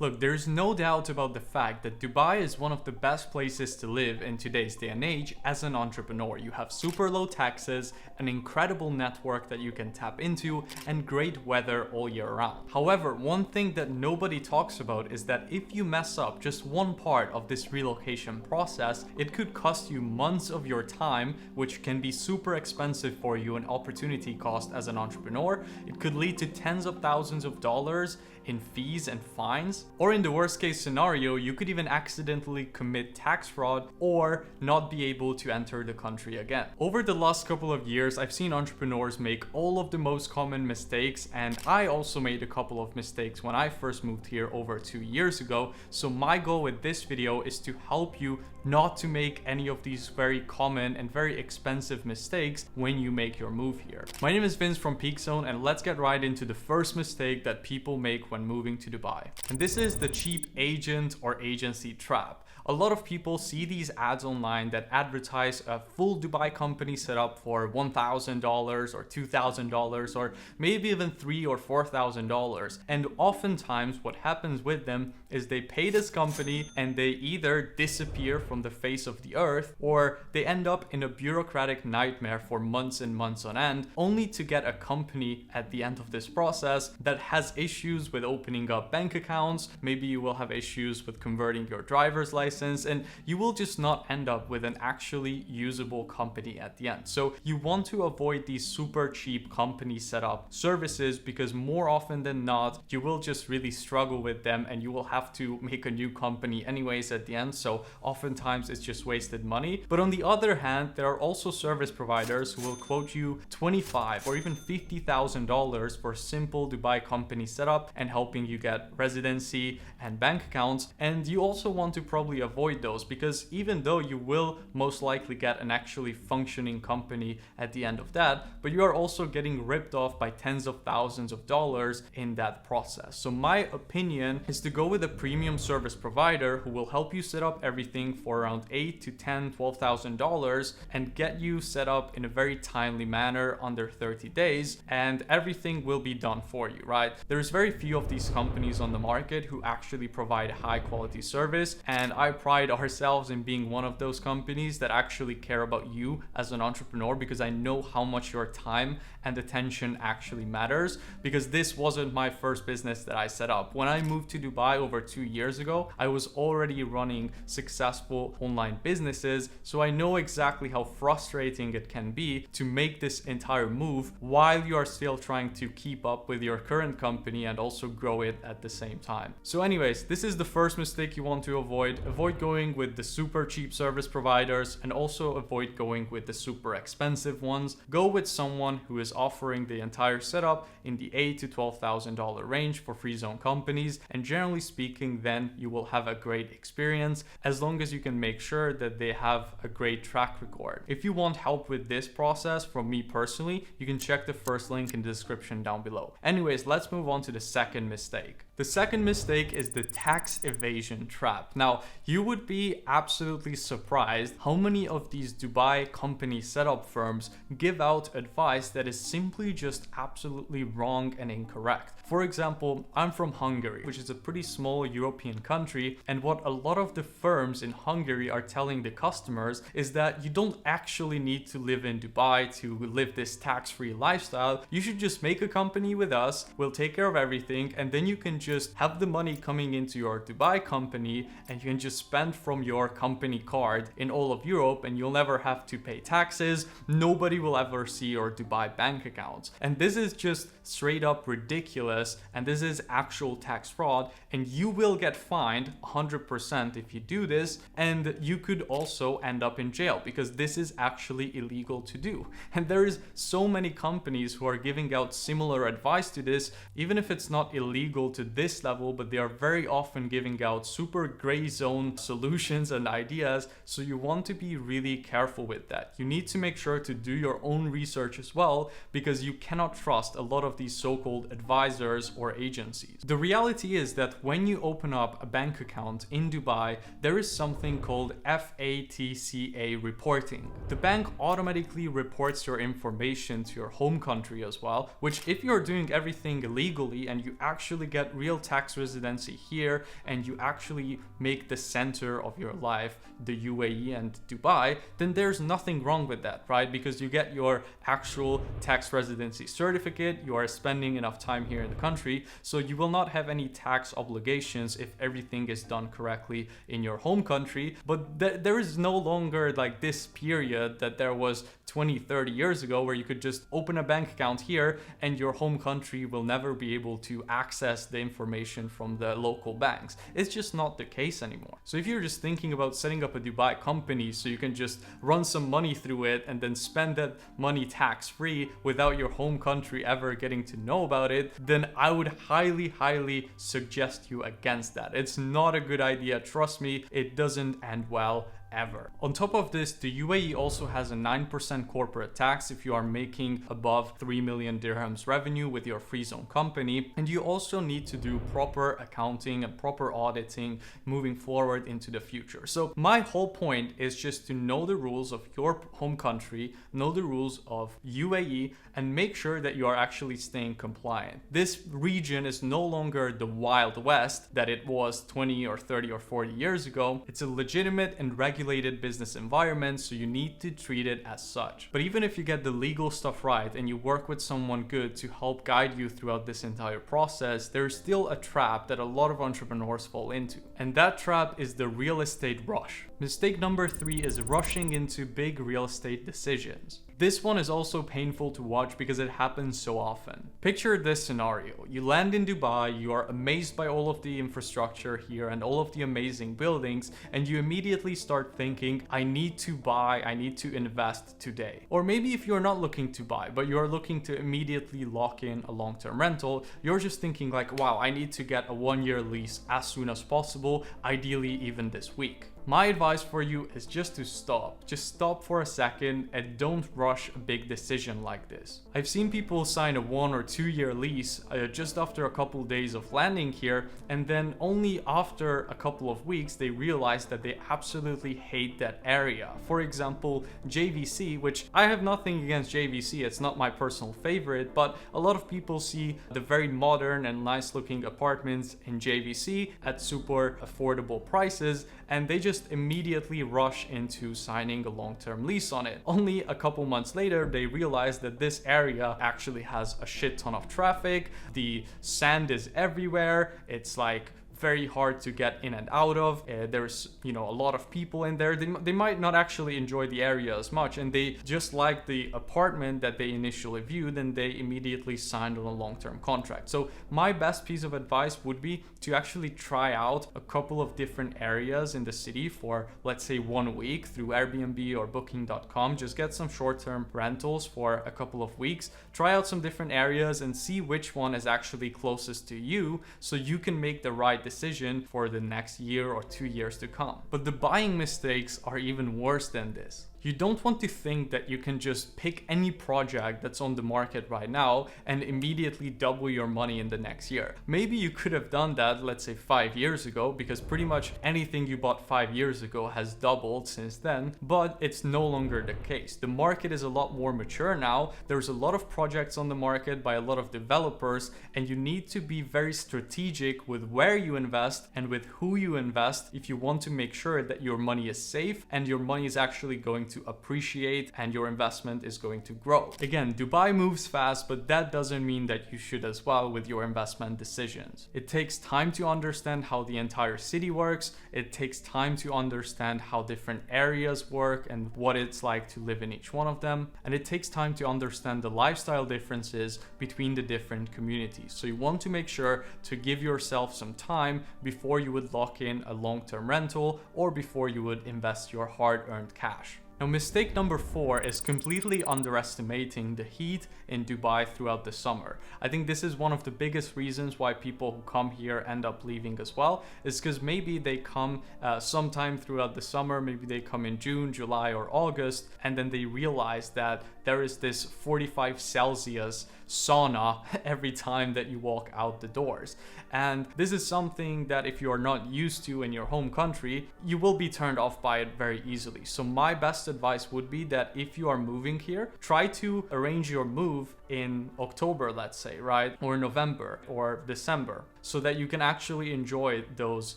Look, there's no doubt about the fact that Dubai is one of the best places to live in today's day and age as an entrepreneur. You have super low taxes, an incredible network that you can tap into, and great weather all year round. However, one thing that nobody talks about is that if you mess up just one part of this relocation process, it could cost you months of your time, which can be super expensive for you and opportunity cost as an entrepreneur. It could lead to tens of thousands of dollars in fees and fines, or in the worst case scenario, you could even accidentally commit tax fraud or not be able to enter the country again. Over the last couple of years, I've seen entrepreneurs make all of the most common mistakes, and I also made a couple of mistakes when I first moved here over 2 years ago. So my goal with this video is to help you not to make any of these very common and very expensive mistakes when you make your move here. My name is Vince from PeakZone, and let's get right into the first mistake that people make when moving to Dubai. And this is the cheap agent or agency trap. A lot of people see these ads online that advertise a full Dubai company set up for $1,000 or $2,000 or maybe even $3,000 or $4,000. And oftentimes what happens with them is they pay this company and they either disappear from the face of the earth, or they end up in a bureaucratic nightmare for months and months on end, only to get a company at the end of this process that has issues with opening up bank accounts. Maybe you will have issues with converting your driver's license, and you will just not end up with an actually usable company at the end. So you want to avoid these super cheap company setup services, because more often than not, you will just really struggle with them and you will have to make a new company anyways at the end. So oftentimes it's just wasted money. But on the other hand, there are also service providers who will quote you $25,000 or even $50,000 for simple Dubai company setup and helping you get residency and bank accounts. And you also want to probably avoid those, because even though you will most likely get an actually functioning company at the end of that, but you are also getting ripped off by tens of thousands of dollars in that process. So my opinion is to go with a premium service provider who will help you set up everything for around $8,000 to $10,000, $12,000 and get you set up in a very timely manner under 30 days, and everything will be done for you, right? There's very few of these companies on the market who actually provide high quality service, and I pride ourselves in being one of those companies that actually care about you as an entrepreneur, because I know how much your time and attention actually matters, because this wasn't my first business that I set up. When I moved to Dubai over 2 years ago, I was already running successful online businesses, so I know exactly how frustrating it can be to make this entire move while you are still trying to keep up with your current company and also grow it at the same time. So anyways, this is the first mistake you want to avoid. Avoid going with the super cheap service providers, and also avoid going with the super expensive ones. Go with someone who is offering the entire setup in the $8,000 to $12,000 range for free zone companies, and generally speaking, then you will have a great experience as long as you can make sure that they have a great track record. If you want help with this process from me personally, you can check the first link in the description down below. Anyways, let's move on to the second mistake. The second mistake is the tax evasion trap. Now, you would be absolutely surprised how many of these Dubai company setup firms give out advice that is simply just absolutely wrong and incorrect. For example, I'm from Hungary, which is a pretty small European country, and what a lot of the firms in Hungary are telling the customers is that you don't actually need to live in Dubai to live this tax-free lifestyle. You should just make a company with us, we'll take care of everything, and then you can just have the money coming into your Dubai company and you can just spend from your company card in all of Europe, and you'll never have to pay taxes. Nobody will ever see your Dubai bank accounts. And this is just straight up ridiculous, and this is actual tax fraud, and you will get fined 100% if you do this, and you could also end up in jail because this is actually illegal to do. And there is so many companies who are giving out similar advice to this, even if it's not illegal to this level, but they are very often giving out super gray zone solutions and ideas. So you want to be really careful with that. You need to make sure to do your own research as well, because you cannot trust a lot of these so-called advisors or agencies. The reality is that when you open up a bank account in Dubai, there is something called FATCA reporting. The bank automatically reports your information to your home country as well, which if you're doing everything legally and you actually get real real tax residency here and you actually make the center of your life the UAE and Dubai, then there's nothing wrong with that, right? Because you get your actual tax residency certificate, you are spending enough time here in the country, so you will not have any tax obligations if everything is done correctly in your home country. But there is no longer like this period that there was 20-30 years ago where you could just open a bank account here and your home country will never be able to access the information from the local banks. It's just not the case anymore. So if you're just thinking about setting up a Dubai company so you can just run some money through it and then spend that money tax-free without your home country ever getting to know about it, then I would highly suggest you against that. It's not a good idea. Trust me, it doesn't end well ever. On top of this, the UAE also has a 9% corporate tax if you are making above 3 million dirhams revenue with your free zone company, and you also need to do proper accounting and proper auditing moving forward into the future. So my whole point is just to know the rules of your home country, know the rules of UAE, and make sure that you are actually staying compliant. This region is no longer the Wild West that it was 20 or 30 or 40 years ago. It's a legitimate and regulated business environment, so you need to treat it as such. But even if you get the legal stuff right and you work with someone good to help guide you throughout this entire process, there's still a trap that a lot of entrepreneurs fall into. And that trap is the real estate rush. Mistake number 3 is rushing into big real estate decisions. This one is also painful to watch because it happens so often. Picture this scenario. You land in Dubai, you are amazed by all of the infrastructure here and all of the amazing buildings, and you immediately start thinking, I need to buy, I need to invest today. Or maybe if you're not looking to buy, but you're looking to immediately lock in a long-term rental, you're just thinking like, wow, I need to get a 1-year lease as soon as possible, ideally even this week. My advice for you is just to stop. Just stop for a second and don't rush a big decision like this. I've seen people sign a 1 or 2 year lease just after a couple days of landing here, and then only after a couple of weeks they realize that they absolutely hate that area. For example, JVC, which I have nothing against JVC, it's not my personal favorite, but a lot of people see the very modern and nice looking apartments in JVC at super affordable prices, and they just immediately rush into signing a long-term lease on it. Only a couple months later, they realize that this area actually has a shit ton of traffic. The sand is everywhere. It's like very hard to get in and out of. There's, a lot of people in there. They might not actually enjoy the area as much, and they just like the apartment that they initially viewed, and they immediately signed on a long-term contract. So my best piece of advice would be to actually try out a couple of different areas in the city for, let's say, 1 week through Airbnb or booking.com. Just get some short-term rentals for a couple of weeks, try out some different areas and see which one is actually closest to you, so you can make the right decision for the next year or 2 years to come. But the buying mistakes are even worse than this. You don't want to think that you can just pick any project that's on the market right now and immediately double your money in the next year. Maybe you could have done that, let's say 5 years ago, because pretty much anything you bought 5 years ago has doubled since then, but it's no longer the case. The market is a lot more mature now. There's a lot of projects on the market by a lot of developers, and you need to be very strategic with where you invest and with who you invest if you want to make sure that your money is safe and your money is actually going to appreciate and your investment is going to grow. Again, Dubai moves fast, but that doesn't mean that you should as well with your investment decisions. It takes time to understand how the entire city works. It takes time to understand how different areas work and what it's like to live in each one of them. And it takes time to understand the lifestyle differences between the different communities. So you want to make sure to give yourself some time before you would lock in a long-term rental or before you would invest your hard-earned cash. Now, mistake number 4 is completely underestimating the heat in Dubai throughout the summer. I think this is one of the biggest reasons why people who come here end up leaving as well, is because maybe they come sometime throughout the summer, maybe they come in June, July, or August, and then they realize that there is this 45 Celsius sauna every time that you walk out the doors. And this is something that if you are not used to in your home country, you will be turned off by it very easily. So my best advice would be that if you are moving here, try to arrange your move in October, let's say, right? Or November or December. so that you can actually enjoy those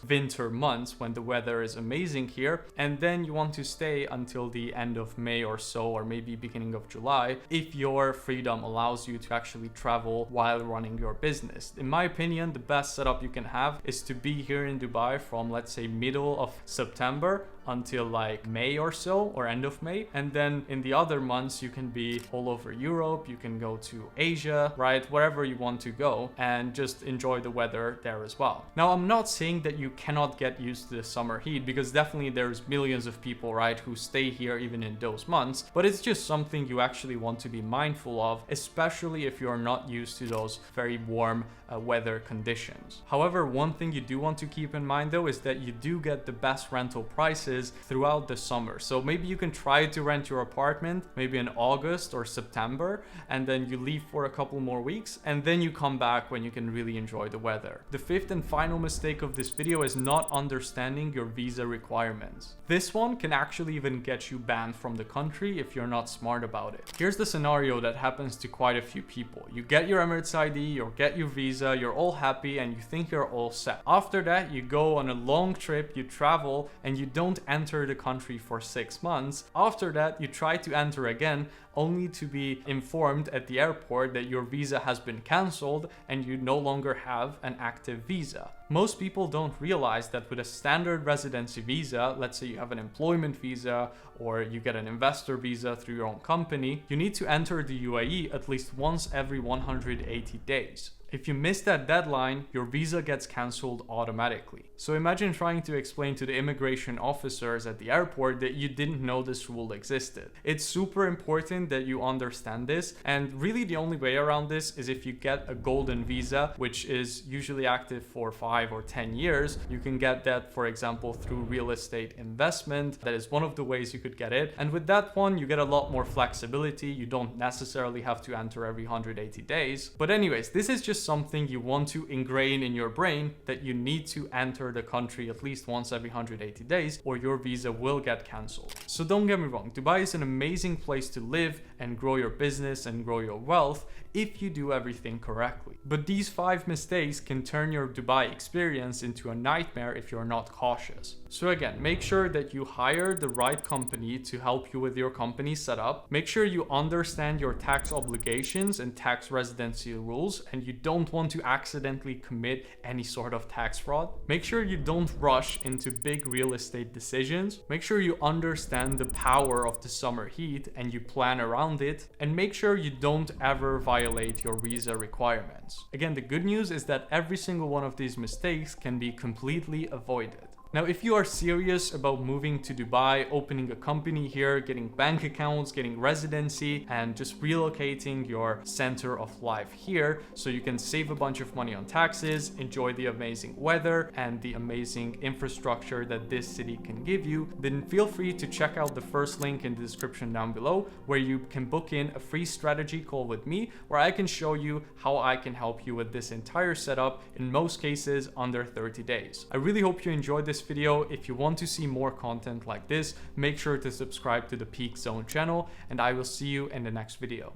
winter months when the weather is amazing here. And then you want to stay until the end of May or so, or maybe beginning of July, if your freedom allows you to actually travel while running your business. In my opinion, the best setup you can have is to be here in Dubai from, let's say, middle of September until like May or so, or end of May. And then in the other months, you can be all over Europe, you can go to Asia, right? Wherever you want to go, and just enjoy the weather there as well. Now, I'm not saying that you cannot get used to the summer heat, because definitely there's millions of people, right, who stay here even in those months, but it's just something you actually want to be mindful of, especially if you're not used to those very warm weather conditions. However, one thing you do want to keep in mind though is that you do get the best rental prices throughout the summer. So maybe you can try to rent your apartment maybe in August or September, and then you leave for a couple more weeks, and then you come back when you can really enjoy the weather. The fifth and final mistake of this video is not understanding your visa requirements. This one can actually even get you banned from the country if you're not smart about it. Here's the scenario that happens to quite a few people. You get your Emirates ID or get your visa, you're all happy and you think you're all set. After that, you go on a long trip, you travel, and you don't enter the country for 6 months. After that, you try to enter again, only to be informed at the airport that your visa has been cancelled and you no longer have an active visa. Most people don't realize that with a standard residency visa, let's say you have an employment visa or you get an investor visa through your own company, you need to enter the UAE at least once every 180 days. If you miss that deadline, your visa gets cancelled automatically. So imagine trying to explain to the immigration officers at the airport that you didn't know this rule existed. It's super important that you understand this, and really the only way around this is if you get a golden visa, which is usually active for 5 or 10 years. You can get that, for example, through real estate investment. That is one of the ways you could get it. And with that one, you get a lot more flexibility. You don't necessarily have to enter every 180 days. But anyways, this is just something you want to ingrain in your brain, that you need to enter the country at least once every 180 days or your visa will get cancelled. So don't get me wrong, Dubai is an amazing place to live and grow your business and grow your wealth if you do everything correctly. But these 5 mistakes can turn your Dubai experience into a nightmare if you're not cautious. So again, make sure that you hire the right company to help you with your company setup. Make sure you understand your tax obligations and tax residency rules, and you don't want to accidentally commit any sort of tax fraud. Make sure you don't rush into big real estate decisions. Make sure you understand the power of the summer heat and you plan around it. And make sure you don't ever violate your visa requirements. Again, the good news is that every single one of these mistakes can be completely avoided. Now, if you are serious about moving to Dubai, opening a company here, getting bank accounts, getting residency, and just relocating your center of life here so you can save a bunch of money on taxes, enjoy the amazing weather and the amazing infrastructure that this city can give you, then feel free to check out the first link in the description down below, where you can book in a free strategy call with me, where I can show you how I can help you with this entire setup, in most cases under 30 days. I really hope you enjoyed this video. If you want to see more content like this, make sure to subscribe to the Peak Zone channel, and I will see you in the next video.